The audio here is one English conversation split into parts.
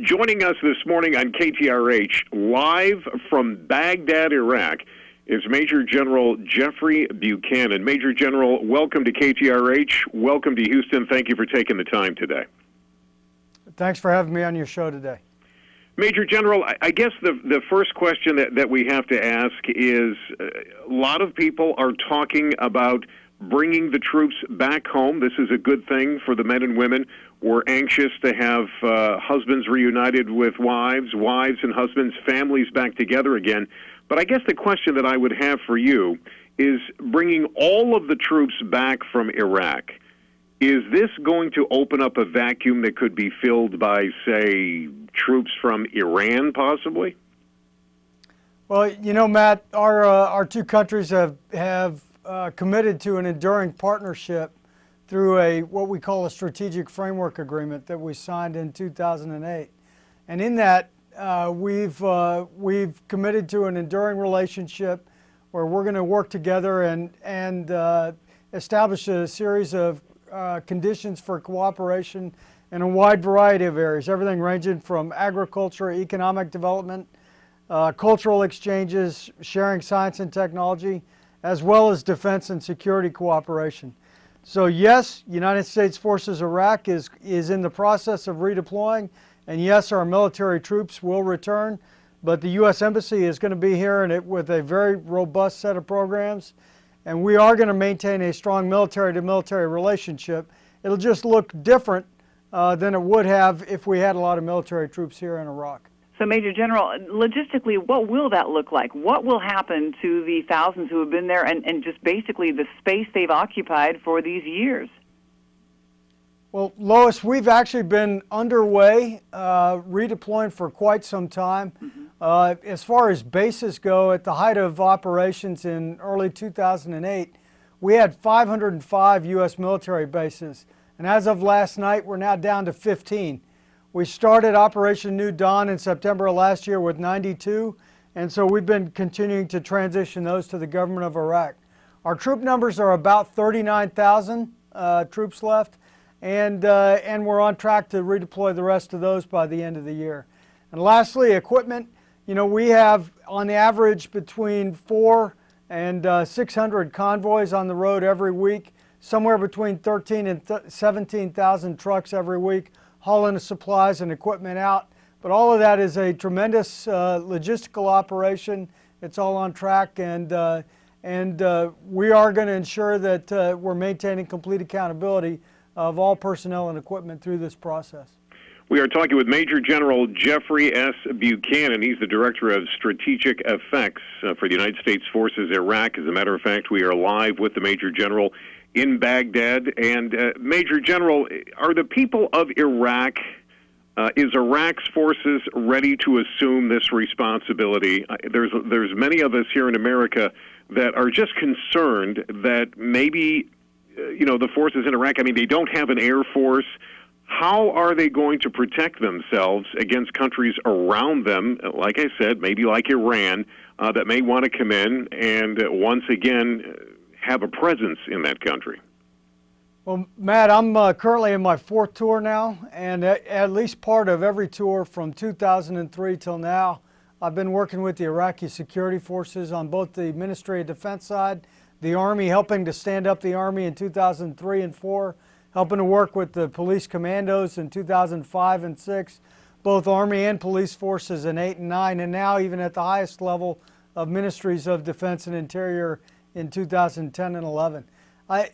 Joining us this morning on KTRH, live from Baghdad, Iraq, is Major General Jeffrey Buchanan. Major General, welcome to KTRH. Welcome to Houston. Thank you for taking the time today. Thanks for having me on your show today. Major General, I guess the first question that we have to ask is, a lot of people are talking about bringing the troops back home. This is a good thing for the men and women. We're anxious to have husbands reunited with wives, wives and husbands, families back together again. But I guess the question that I would have for you is, bringing all of the troops back from Iraq, is this going to open up a vacuum that could be filled by, say, troops from Iran, possibly? Well, you know, Matt, our two countries have committed to an enduring partnership through what we call a strategic framework agreement that we signed in 2008. And in that, we've committed to an enduring relationship where we're going to work together and establish a series of conditions for cooperation in a wide variety of areas, everything ranging from agriculture, economic development, cultural exchanges, sharing science and technology, as well as defense and security cooperation. So yes, United States Forces Iraq is in the process of redeploying, and yes, our military troops will return, but the U.S. Embassy is going to be here with a very robust set of programs, and we are going to maintain a strong military-to-military relationship. It'll just look different than it would have if we had a lot of military troops here in Iraq. So, Major General, logistically, what will that look like? What will happen to the thousands who have been there and just basically the space they've occupied for these years? Well, Lois, we've actually been underway redeploying for quite some time. Mm-hmm. As far as bases go, at the height of operations in early 2008, we had 505 U.S. military bases. And as of last night, we're now down to 15. We started Operation New Dawn in September of last year with 92, and so we've been continuing to transition those to the government of Iraq. Our troop numbers are about 39,000 troops left, and we're on track to redeploy the rest of those by the end of the year. And lastly, equipment. You know, we have on average between 400 and 600 convoys on the road every week, somewhere between 13 and 17,000 trucks every week, hauling the supplies and equipment out. But all of that is a tremendous logistical operation. It's all on track, and we are going to ensure that we're maintaining complete accountability of all personnel and equipment through this process. We are talking with Major General Jeffrey S. Buchanan. He's the Director of Strategic Effects for the United States Forces Iraq. As a matter of fact, we are live with the Major General in Baghdad. And Major General, are the people of Iraq, is Iraq's forces ready to assume this responsibility? There's many of us here in America that are just concerned that maybe, the forces in Iraq, they don't have an air force. How are they going to protect themselves against countries around them, like I said, maybe like Iran, that may want to come in and once again have a presence in that country? Well, Matt, I'm currently in my fourth tour now, and at least part of every tour from 2003 till now, I've been working with the Iraqi security forces on both the Ministry of Defense side, the Army, helping to stand up the Army in 2003 and 4, helping to work with the police commandos in 2005 and 6, both Army and police forces in 8 and 9, and now even at the highest level of Ministries of Defense and Interior in 2010 and 11.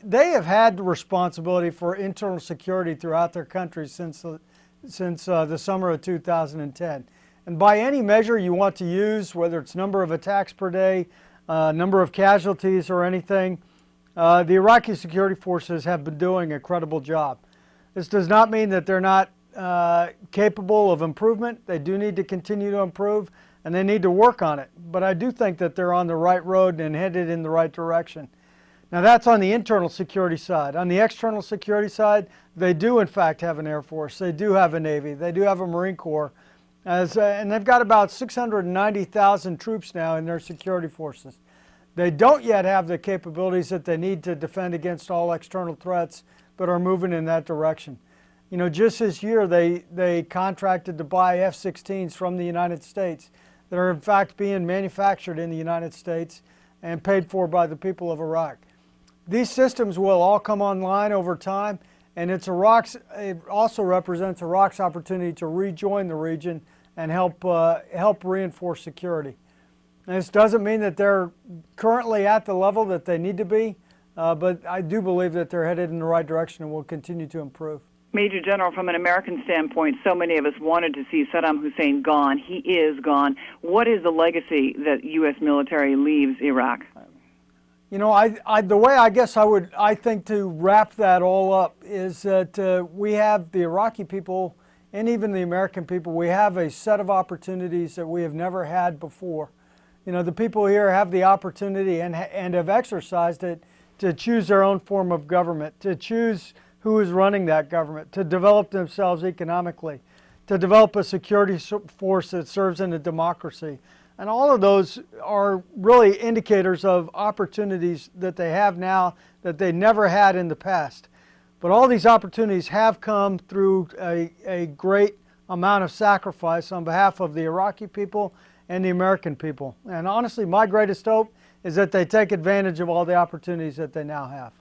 They have had the responsibility for internal security throughout their country since the summer of 2010. And by any measure you want to use, whether it's number of attacks per day, number of casualties or anything, the Iraqi security forces have been doing a credible job. This does not mean that they're not capable of improvement. They do need to continue to improve, and they need to work on it. But I do think that they're on the right road and headed in the right direction. Now that's on the internal security side. On the external security side, they do in fact have an Air Force. They do have a Navy. They do have a Marine Corps. And they've got about 690,000 troops now in their security forces. They don't yet have the capabilities that they need to defend against all external threats, but are moving in that direction. You know, just this year they contracted to buy F-16s from the United States that are in fact being manufactured in the United States and paid for by the people of Iraq. These systems will all come online over time, and it also represents Iraq's opportunity to rejoin the region and help reinforce security. And this doesn't mean that they're currently at the level that they need to be, but I do believe that they're headed in the right direction and will continue to improve. Major General, from an American standpoint, so many of us wanted to see Saddam Hussein gone. He is gone. What is the legacy that U.S. military leaves Iraq? You know, the way I think to wrap that all up is that we have the Iraqi people and even the American people, we have a set of opportunities that we have never had before. You know, the people here have the opportunity and have exercised it to choose their own form of government, to choose who is running that government, to develop themselves economically, to develop a security force that serves in a democracy. And all of those are really indicators of opportunities that they have now that they never had in the past. But all these opportunities have come through a great amount of sacrifice on behalf of the Iraqi people and the American people. And honestly, my greatest hope is that they take advantage of all the opportunities that they now have.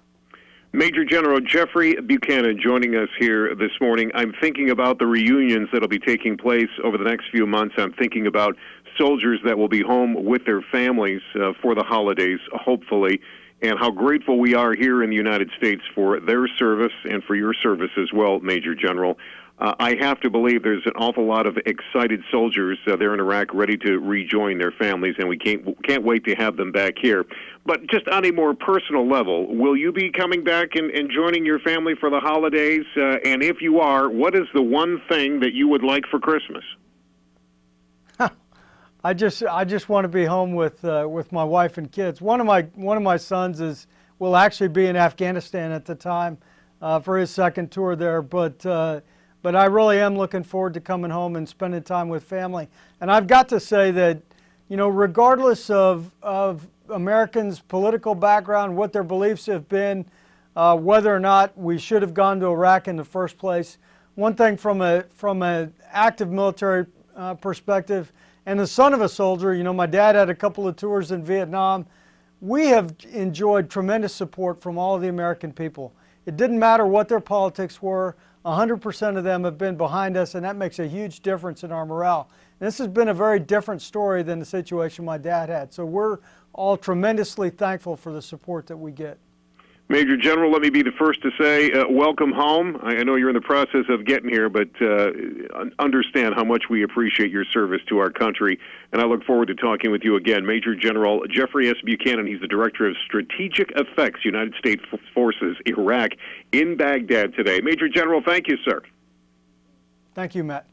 Major General Jeffrey Buchanan joining us here this morning. I'm thinking about the reunions that will be taking place over the next few months. I'm thinking about soldiers that will be home with their families for the holidays, hopefully, and how grateful we are here in the United States for their service and for your service as well, Major General. I have to believe there's an awful lot of excited soldiers there in Iraq ready to rejoin their families, and we can't wait to have them back here. But just on a more personal level, will you be coming back and joining your family for the holidays? And if you are, what is the one thing that you would like for Christmas? I just want to be home with my wife and kids. One of my sons will actually be in Afghanistan at the time for his second tour there, but I really am looking forward to coming home and spending time with family. And I've got to say that, you know, regardless of Americans' political background, what their beliefs have been, whether or not we should have gone to Iraq in the first place, one thing from an active military perspective, and the son of a soldier, you know, my dad had a couple of tours in Vietnam. We have enjoyed tremendous support from all of the American people. It didn't matter what their politics were. 100% of them have been behind us, and that makes a huge difference in our morale. And this has been a very different story than the situation my dad had. So we're all tremendously thankful for the support that we get. Major General, let me be the first to say welcome home. I know you're in the process of getting here, but understand how much we appreciate your service to our country, and I look forward to talking with you again. Major General Jeffrey S. Buchanan, he's the Director of Strategic Effects, United States Forces, Iraq, in Baghdad today. Major General, thank you, sir. Thank you, Matt.